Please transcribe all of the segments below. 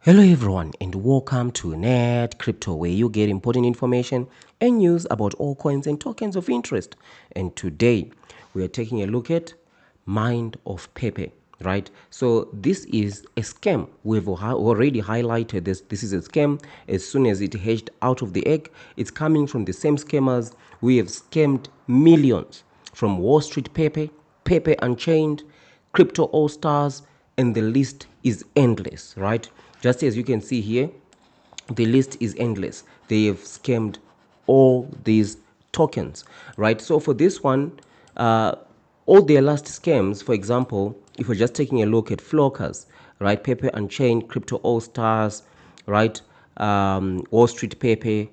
Hello everyone and welcome to NETCRYPTO, where you get important information and news about all coins and tokens of interest. And today we are taking a look at Mind of Pepe, right? So this is a scam. We've already highlighted this. This is a scam. As soon as it hatched out of the egg, it's coming from the same scammers. We have scammed millions from Wall Street Pepe, Pepe Unchained, Crypto All Stars, and the list is endless, right? Just as you can see here, the list is endless. They have scammed all these tokens, right? So for this one, all their last scams, for example, if we're just taking a look at Flockers, right? Pepe Unchained, Crypto All Stars, right? Wall Street Pepe,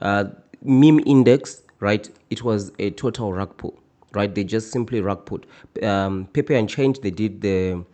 meme index, right? It was a total rug pull, right? They just simply rug pulled. Pepe Unchained, they did the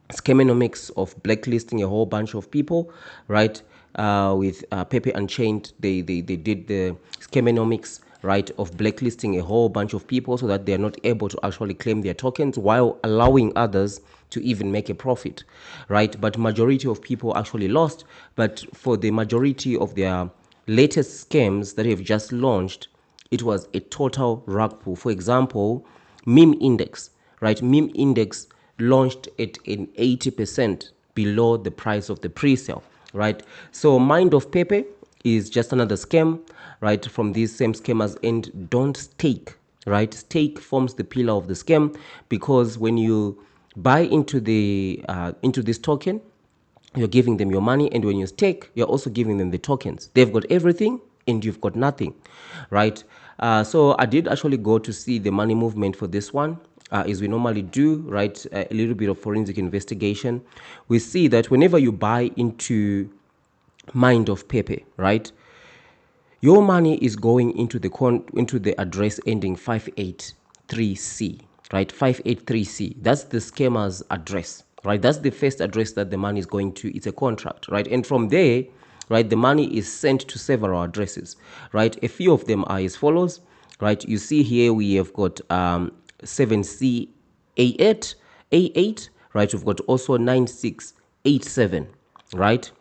scamonomics of blacklisting a whole bunch of people, right? With Pepe Unchained, they did the scamonomics, right, of blacklisting a whole bunch of people so that they're not able to actually claim their tokens while allowing others to even make a profit, right? But majority of people actually lost. But for the majority of their latest scams that have just launched, it was a total rug pull. For example, meme index, right? Meme index launched at an 80% below the price of the pre-sale, right? So Mind of Pepe is just another scam, right, from these same scammers. And don't stake, right? Stake forms the pillar of the scam, because when you buy into this token, you're giving them your money, and when you stake, you're also giving them the tokens. They've got everything and you've got nothing, right? So I did actually go to see the money movement for this one, as we normally do, right? A little bit of forensic investigation. We see that whenever you buy into Mind of Pepe, right, your money is going into the address ending 583C, right? 583C. That's the scammer's address, right? That's the first address that the money is going to. It's a contract, right? And from there, right, the money is sent to several addresses, right? A few of them are as follows, right? You see here we have got 7C88, right? We've got also 9687, right?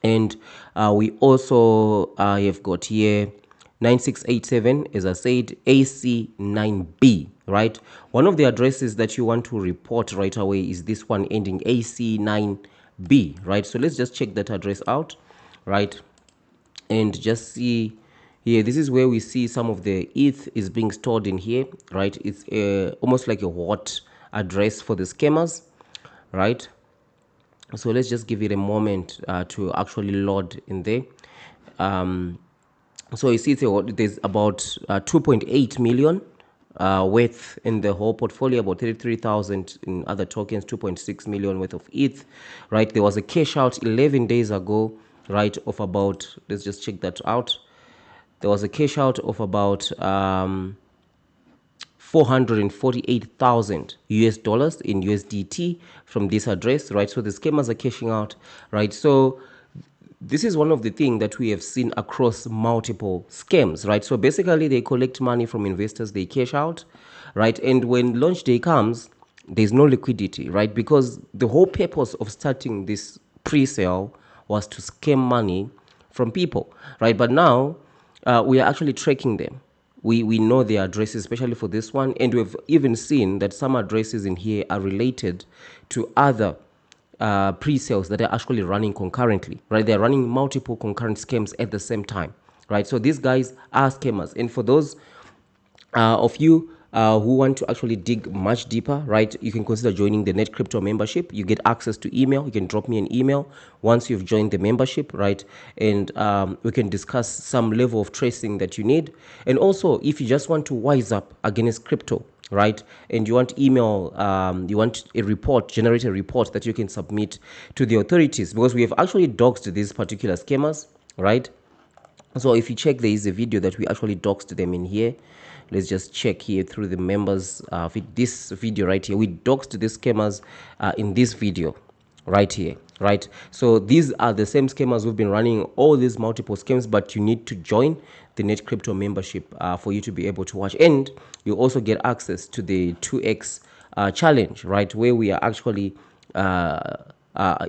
And we also have got here 9687, as I said, AC9B, right? One of the addresses that you want to report right away is this one ending AC9B, right? So let's just check that address out, right? And just see here, this is where we see some of the ETH is being stored in here, right? It's almost like a hot address for the scammers, right? So let's just give it a moment to actually load in there. So you see there's about 2.8 million worth in the whole portfolio, about 33,000 in other tokens, 2.6 million worth of ETH, right? There was a cash out 11 days ago, right, of about, let's just check that out. There was a cash out of about 448,000 US dollars in USDT from this address, right? So the scammers are cashing out, right? So this is one of the things that we have seen across multiple scams, right? So basically they collect money from investors, they cash out, right? And when launch day comes, there's no liquidity, right? Because the whole purpose of starting this pre-sale was to scam money from people, right? But now we are actually tracking them. We know their addresses, especially for this one, and we've even seen that some addresses in here are related to other pre-sales that are actually running concurrently, right? They're running multiple concurrent scams at the same time, right? So these guys are scammers. And for those of you who want to actually dig much deeper, right, you can consider joining the NETCRYPTO membership. You get access to email. You can drop me an email once you've joined the membership, right? And we can discuss some level of tracing that you need. And also, if you just want to wise up against crypto, right, and you want email, you want a report, generate a report that you can submit to the authorities, because we have actually doxed these particular scammers, right? So if you check, there is a video that we actually doxed them in here. Let's just check here through the members this video right here. We doxed these scammers in this video right here, right? So these are the same scammers who've been running all these multiple scams, but you need to join the NETCRYPTO membership for you to be able to watch. And you also get access to the 2x challenge, right, where we are actually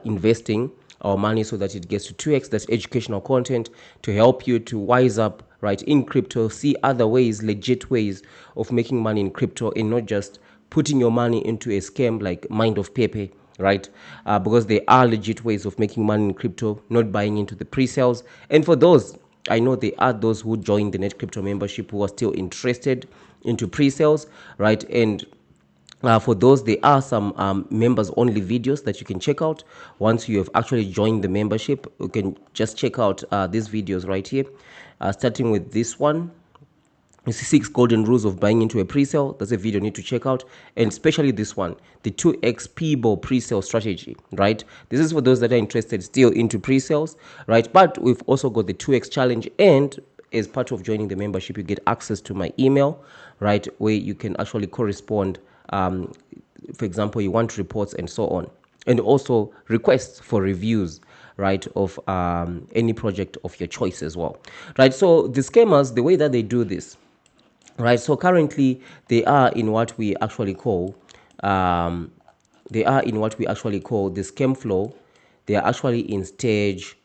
investing our money so that it gets to 2x. That's educational content to help you to wise up, right, in crypto, see other ways, legit ways of making money in crypto, and not just putting your money into a scam like Mind of Pepe, right? Because there are legit ways of making money in crypto, not buying into the pre-sales. And for those, I know there are those who joined the NETCRYPTO membership who are still interested into pre-sales, right? And for those, there are some members only videos that you can check out. Once you have actually joined the membership, you can just check out these videos right here, starting with this one. You see 6 golden rules of buying into a pre-sale. That's a video you need to check out. And especially this one, the 2x P-ball pre-sale strategy, right? This is for those that are interested still into pre-sales, right? But we've also got the 2x challenge, and as part of joining the membership, you get access to my email, right? Where you can actually correspond. For example, you want reports and so on. And also requests for reviews, right, of any project of your choice as well, right? So the scammers, the way that they do this, right, so currently they are in what we actually call the scam flow. They are actually in stage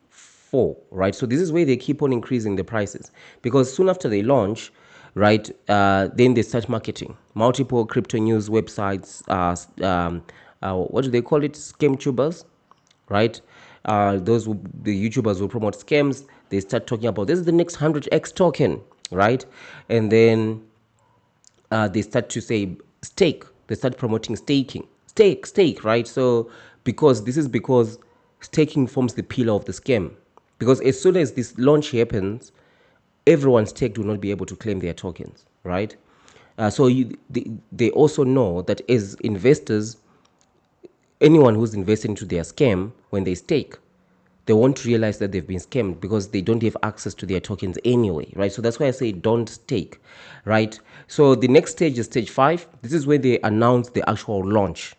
4, right? So this is where they keep on increasing the prices, because soon after they launch, right, then they start marketing multiple crypto news websites, what do they call it, scam tubers, right? The YouTubers will promote scams. They start talking about this is the next 100x token, right? And then they start to say stake. They start promoting staking, stake, right? So because staking forms the pillar of the scam. Because as soon as this launch happens, everyone's staked will not be able to claim their tokens, right? They also know that as investors, anyone who's invested into their scam, when they stake, they won't realize that they've been scammed because they don't have access to their tokens anyway, right? So that's why I say don't stake, right? So the next stage is stage 5. This is where they announce the actual launch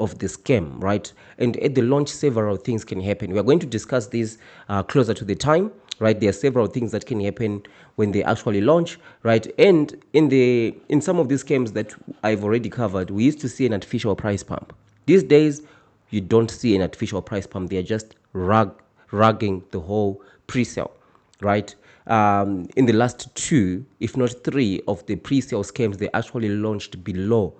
of the scam, right? And at the launch, several things can happen. We are going to discuss this closer to the time, right? There are several things that can happen when they actually launch, right? And in some of these scams that I've already covered, we used to see an artificial price pump. These days, you don't see an artificial price pump. They are just rugging the whole pre-sale, right? In the last 2, if not 3, of the pre-sale scams, they actually launched below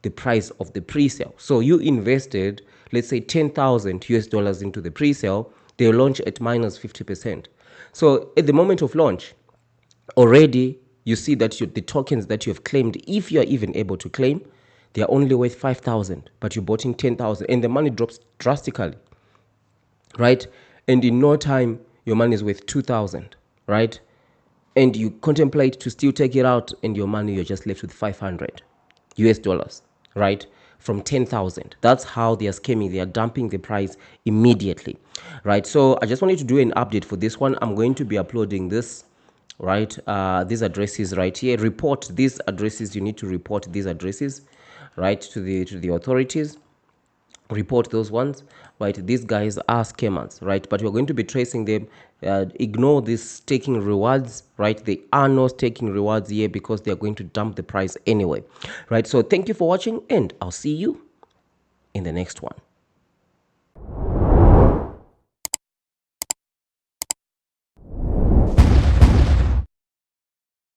the price of the pre-sale. So you invested, let's say, 10,000 US dollars into the pre-sale, they launch at minus 50%. So at the moment of launch, already you see that the tokens that you have claimed, if you are even able to claim, they are only worth 5,000, but you bought in 10,000, and the money drops drastically, right? And in no time, your money is worth 2,000, right? And you contemplate to still take it out, and your money, you're just left with 500 US dollars, right? From 10,000. That's how they are scamming. They are dumping the price immediately, right? So I just wanted to do an update for this one. I'm going to be uploading this, right? These addresses right here. Report these addresses. You need to report these addresses, right, to the authorities. Report those ones, right? These guys are scammers, right? But we're going to be tracing them. Ignore these staking rewards, right? They are no staking rewards here because they're going to dump the price anyway, right? So thank you for watching, and I'll see you in the next one.